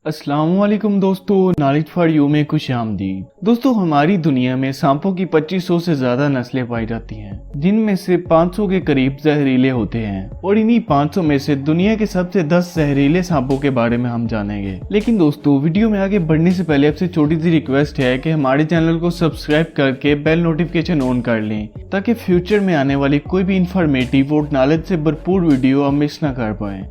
अस्सलामुअलैकुम दोस्तों, knowledge for you में खुश आमदीद। दोस्तों, हमारी दुनिया में सांपों की 2500 से ज्यादा नस्लें पाई जाती हैं, जिनमें से 500 के करीब जहरीले होते हैं और इन्हीं 500 में से दुनिया के सबसे 10 जहरीले सांपों के बारे में हम जानेंगे। लेकिन दोस्तों, वीडियो में आगे बढ़ने से पहले आपसे छोटी सी रिक्वेस्ट है कि हमारे चैनल को सब्सक्राइब करके बेल नोटिफिकेशन ऑन कर लें, ताकि फ्यूचर में आने वाली कोई भी इंफॉर्मेटिव और नॉलेज से भरपूर वीडियो आप मिस ना कर पाए।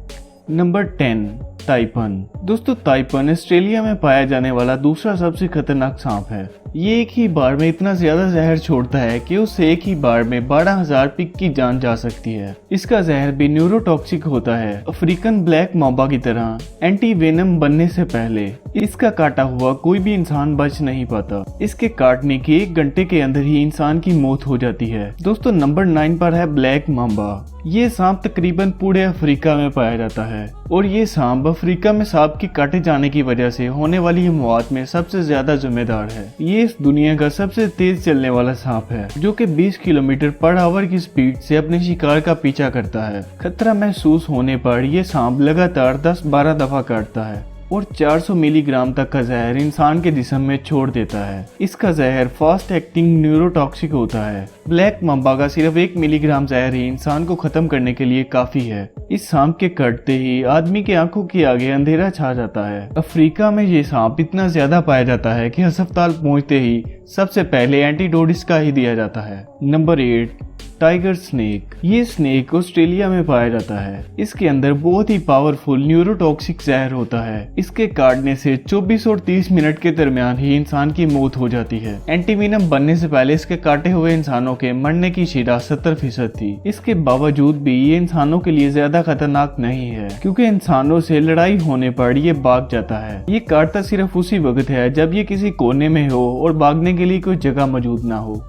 Number 10, taipan. दोस्तों, ताइपन ऑस्ट्रेलिया में पाया जाने वाला दूसरा सबसे खतरनाक सांप है। ये एक ही बार में इतना ज्यादा जहर छोड़ता है कि उससे एक ही बार में 12,000 पिग की जान जा सकती है। इसका जहर भी न्यूरोटॉक्सिक होता है। अफ्रीकन ब्लैक मांबा की तरह एंटी वेनम बनने से पहले इसका काटा हुआ कोई भी इंसान बच नहीं पाता। इसके काटने के 1 घंटे के अंदर ही इंसान की मौत हो जाती है। दोस्तों, नंबर 9 पर है ब्लैक मांबा। ये सांप तकरीबन पूरे अफ्रीका में पाया जाता है और ये सांप अफ्रीका में सांप के काटे जाने की वजह से होने वाली मौत में सबसे ज्यादा जिम्मेदार है। ये इस दुनिया का सबसे तेज चलने वाला सांप है, जो कि 20 किलोमीटर पर आवर की स्पीड से अपने शिकार का पीछा करता है। खतरा महसूस होने पर यह सांप लगातार 10-12 दफा काटता है और 400 मिलीग्राम तक का जहर इंसान के जिस्म में छोड़ देता है। इसका जहर फास्ट एक्टिंग न्यूरोटॉक्सिक होता है। ब्लैक मांबा का सिर्फ 1 मिलीग्राम जहर ही इंसान को खत्म करने के लिए काफी है। इस सांप के कटते ही आदमी की आंखों के आगे अंधेरा छा जाता है। अफ्रीका में ये सांप इतना ज्यादा पाया जाता है कि अस्पताल पहुंचते ही सबसे पहले एंटीडोट इसका ही दिया जाता है। Number 8, tiger snake. ये स्नेक ऑस्ट्रेलिया में पाया जाता है। इसके अंदर बहुत ही पावरफुल न्यूरोटॉक्सिक जहर होता है। इसके काटने से 24 और 30 मिनट के दरमियान ही इंसान की मौत हो जाती है। एंटीवेनम बनने से पहले इसके काटे हुए इंसानों के मरने की शिरा 70% थी। इसके बावजूद भी ये इंसानों के लिए ज्यादा खतरनाक नहीं है, क्योंकि इंसानों से लड़ाई होने पर ये भाग जाता है। ये काटता सिर्फ उसी वक्त है जब ये किसी कोने में हो और भागने के लिए कोई जगह मौजूद ना हो।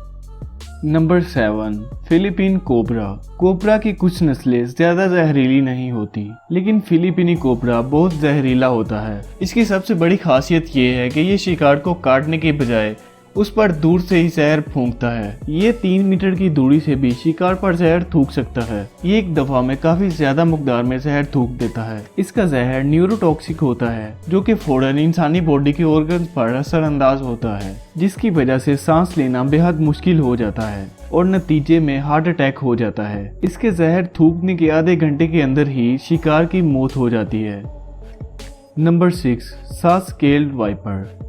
Number 7, Philippine cobra. कोबरा की कुछ नस्लें ज्यादा जहरीली नहीं होती, लेकिन फिलीपीनी कोबरा बहुत जहरीला होता है। इसकी सबसे बड़ी खासियत ये है कि ये शिकार को काटने के बजाय उस पर दूर से ही जहर फूंकता है। ये 3 मीटर की दूरी से भी शिकार पर जहर थूक सकता है। ये एक दफा में काफी ज्यादा मकदार में जहर थूक देता है। इसका जहर न्यूरोटॉक्सिक होता है, जो कि फौरन इंसानी बॉडी के ऑर्गन्स पर असरअंदाज होता है, जिसकी वजह से सांस लेना बेहद मुश्किल हो जाता है और नतीजे में हार्ट अटैक हो जाता है। इसके जहर थूकने के आधे घंटे के अंदर ही शिकार की मौत हो जाती है। Number 6, सास्केल्ड wiper.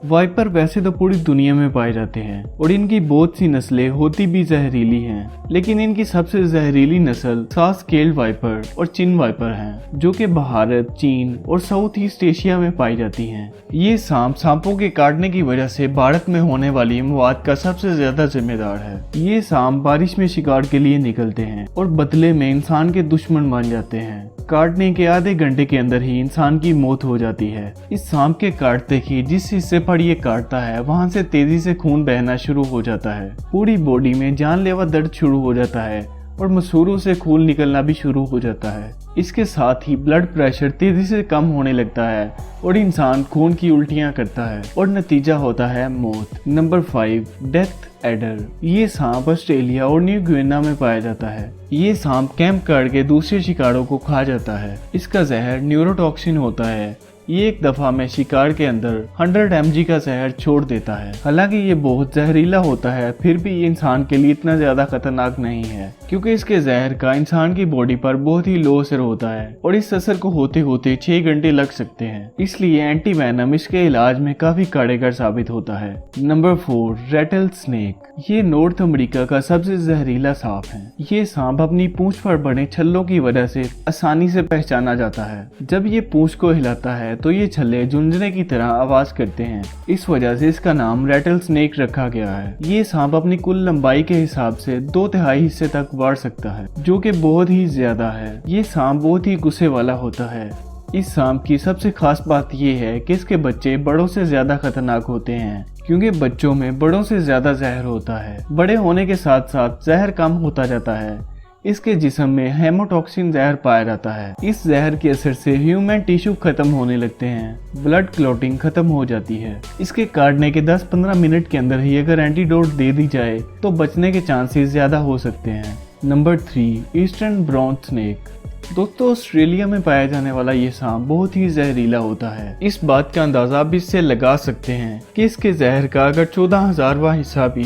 वाइपर वैसे तो पूरी दुनिया में पाए जाते हैं और इनकी बहुत सी नस्लें होती भी जहरीली हैं, लेकिन इनकी सबसे जहरीली नस्ल सास्केल्ड वाइपर और चिन वाइपर हैं, जो कि भारत, चीन और साउथ ईस्ट एशिया में पाई जाती हैं। ये सांपों के काटने की वजह से भारत में होने वाली मौत का सबसे ज्यादा जिम्मेदार है। ये सांप बारिश में शिकार के लिए निकलते हैं और बदले में इंसान के दुश्मन बन जाते हैं। काटने के आधे घंटे के अंदर ही इंसान की मौत हो जाती है। इस सांप के काटते ही जिस हिस्से पर ये काटता है, वहां से तेजी से खून बहना शुरू हो जाता है। पूरी बॉडी में जानलेवा दर्द शुरू हो जाता है और मसूरों से खून निकलना भी शुरू हो जाता है। इसके साथ ही ब्लड प्रेशर तेजी से कम होने लगता है और इंसान खून की उल्टियां करता है और नतीजा होता है मौत। Number 5, death adder. ये सांप ऑस्ट्रेलिया और न्यू गिनीना में पाया जाता है। ये सांप कैंप करके दूसरे शिकारों को खा जाता है। इसका जहर न्यूरोटॉक्सिन होता है। ये एक दफा में शिकार के अंदर 100 mg का जहर छोड़ देता है। हालांकि ये बहुत जहरीला होता है, फिर भी ये इंसान के लिए इतना ज्यादा खतरनाक नहीं है, क्योंकि इसके जहर का इंसान की बॉडी पर बहुत ही लो असर होता है और इस असर को होते होते 6 घंटे लग सकते हैं। इसलिए एंटी वेनम इसके इलाज में काफी कारगर साबित होता है। Number 4, Ratle snake. ये नॉर्थ अमेरिका का सबसे जहरीला सांप है। ये सांप अपनी पूंछ पर बने छल्लों की वजह से आसानी से पहचाना जाता है। जब ये पूंछ को हिलाता है तो ये छल्ले झुंझुने की तरह आवाज करते हैं। इस वजह से इसका नाम रेटल स्नेक रखा गया है। ये सांप अपनी कुल लंबाई के हिसाब से 2/3 हिस्से तक बढ़ सकता है, जो कि बहुत ही ज्यादा है। ये सांप बहुत ही गुस्से वाला होता है। इस सांप की सबसे खास बात यह है कि इसके बच्चे बड़ों से ज्यादा खतरनाक होते हैं, क्योंकि बच्चों में बड़ों से ज्यादा जहर होता है। बड़े होने के साथ साथ जहर कम होता जाता है। इसके जिस्म में हेमोटॉक्सिन जहर पाया जाता है। इस जहर के असर से ह्यूमन टिश्यू खत्म होने लगते हैं, ब्लड क्लॉटिंग खत्म हो जाती है। इसके काटने के 10-15 मिनट के अंदर ही अगर एंटीडोट दे दी जाए तो बचने के चांसेस ज्यादा हो सकते हैं। Number 3, eastern brown snake. दोस्तों ऑस्ट्रेलिया में पाया जाने वाला ये सांप बहुत ही जहरीला होता है। इस बात का अंदाजा आप इससे लगा सकते हैं कि इसके जहर का अगर 14,000वां हिस्सा भी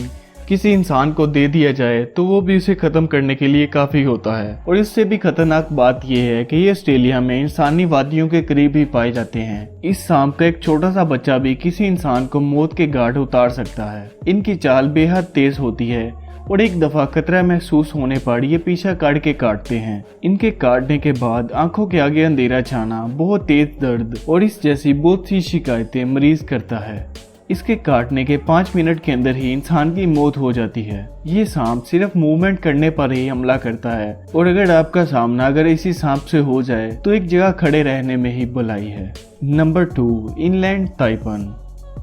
किसी इंसान को दे दिया जाए तो वो भी उसे खत्म करने के लिए काफी होता है। और इससे भी खतरनाक बात यह है कि ये ऑस्ट्रेलिया में इंसानी वादियों के करीब ही पाए जाते हैं। इस सांप का एक छोटा सा बच्चा भी किसी इंसान को मौत के घाट उतार सकता है। इनकी चाल बेहद तेज होती है और एक दफा खतरा महसूस होने पर ये पीछा के काटते हैं। इनके काटने के बाद आंखों के आगे अंधेरा छाना, बहुत तेज दर्द और इस जैसी बहुत सी शिकायतें मरीज करता है। इसके काटने के 5 मिनट के अंदर ही इंसान की मौत हो जाती है। ये सांप सिर्फ मूवमेंट करने पर ही हमला करता है और अगर आपका सामना इसी सांप से हो जाए तो एक जगह खड़े रहने में ही भलाई है। Number 2, inland taipan.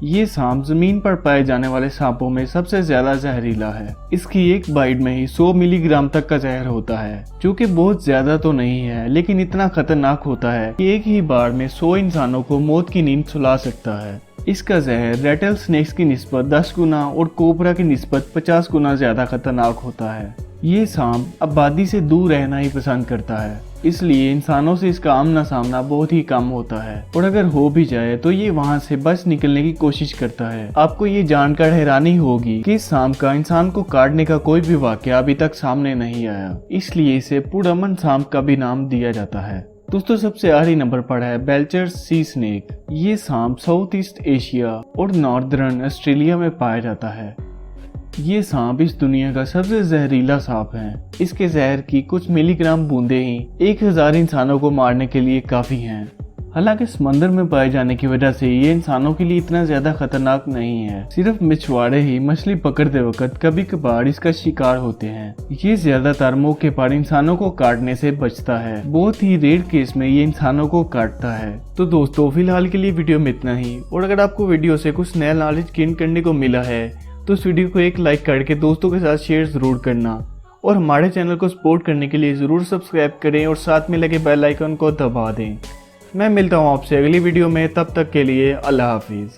ये सांप जमीन पर पाए जाने वाले सांपों में सबसे ज्यादा जहरीला है। इसकी एक बाइट में ही 100 मिलीग्राम तक का जहर होता है, जो कि बहुत ज्यादा तो नहीं है लेकिन इतना खतरनाक होता है कि एक ही बार में 100 इंसानों को मौत की नींद सुला सकता है। इसका जहर रेटल स्नेक्स की निस्बत 10 गुना और कोबरा की निस्बत 50 गुना ज्यादा खतरनाक होता है। ये सांप आबादी से दूर रहना ही पसंद करता है, इसलिए इंसानों से इसका आमना सामना बहुत ही कम होता है और अगर हो भी जाए तो ये वहां से बच निकलने की कोशिश करता है। आपको ये जानकर हैरानी होगी कि इस सांप का इंसान को काटने का कोई भी वाकया अभी तक सामने नहीं आया, इसलिए इसे पुडमन सांप का भी नाम दिया जाता है। दोस्तों सबसे आखिरी नंबर पर है बेल्चर सी स्नेक। ये सांप साउथ ईस्ट एशिया और नॉर्दर्न ऑस्ट्रेलिया में पाया जाता है। ये सांप इस दुनिया का सबसे जहरीला सांप है। इसके जहर की कुछ मिलीग्राम बूंदे ही 1000 इंसानों को मारने के लिए काफी हैं। हालांकि समंदर में पाए जाने की वजह से ये इंसानों के लिए इतना ज्यादा खतरनाक नहीं है। सिर्फ मछुआरे ही मछली पकड़ते वक्त कभी कभार इसका शिकार होते हैं। ये ज्यादातर मौके पर इंसानों को काटने से बचता है। बहुत ही रेयर केस में ये इंसानों को काटता है। तो दोस्तों फिलहाल के लिए वीडियो में इतना ही, और अगर आपको वीडियो से कुछ नया नॉलेज गेन करने को मिला है तो इस वीडियो को एक लाइक करके दोस्तों के साथ शेयर जरूर करना और हमारे चैनल को सपोर्ट करने के लिए जरूर सब्सक्राइब करें और साथ में लगे बेल आइकन को दबा दें। मैं मिलता हूँ आपसे अगली वीडियो में, तब तक के लिए अल्लाह हाफिज।